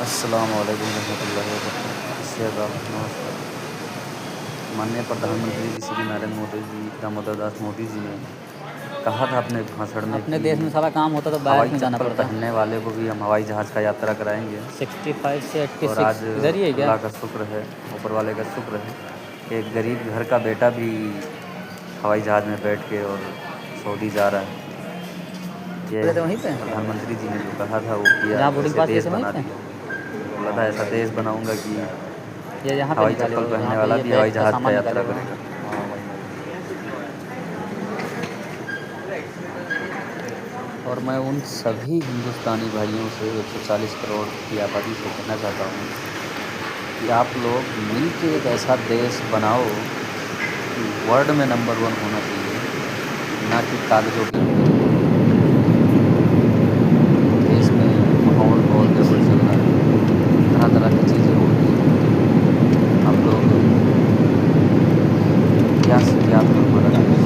अस्सलाम वालेकुम रहमतुल्लाहि व बरकातहू। सेहत नमस्कार। माननीय प्रधानमंत्री जी श्री नरेंद्र मोदी जी, दामोदर दास मोदी जी ने कहा था अपने भाषण में अपने कि देश में सारा काम होता तो बाहर हवाई क्यों जाना चप्पल पड़ता। पहनने वाले को भी हम हवाई जहाज़ का यात्रा कराएंगे। 65 से और 86 आज इधर ही है क्या? अल्लाह का शुक्र है, ऊपर वाले का शुक्र है कि एक गरीब घर का बेटा भी हवाई जहाज़ में बैठ के और सऊदी जा रहा है। ये बोले थे वहीं पे, प्रधानमंत्री जी ने जो कहा था वो किया, जहाँ बोर्डिंग ऐसे पास लिए देश थे वहीं बना पे, दिया। बोला था ऐसा देश बनाऊंगा कि ये यहाँ पे हवाई निकाले चप्पल हो पहनने जहाँ पे वाला ये भी हवाई बैग का जहाज़ का सामान निकाले यात्रा हुए हैं। करेगा। हाँ वही। और मैं उन सभी हिंदुस्तानी भाइयों से 140 करोड़ की आबादी से कहना चाहता हूँ कि आप लोग मिल के एक ऐसा देश बनाओ कि वर्ल्ड में नंबर 1 होना चाहिए, ना कि कागज़ों के अंदर। देश में माहौल बहुत गड़बड़ चल रहा है, तरह तरह की चीज़ें हो रही हैं। हम लोग क्या से क्या तो हमारा देश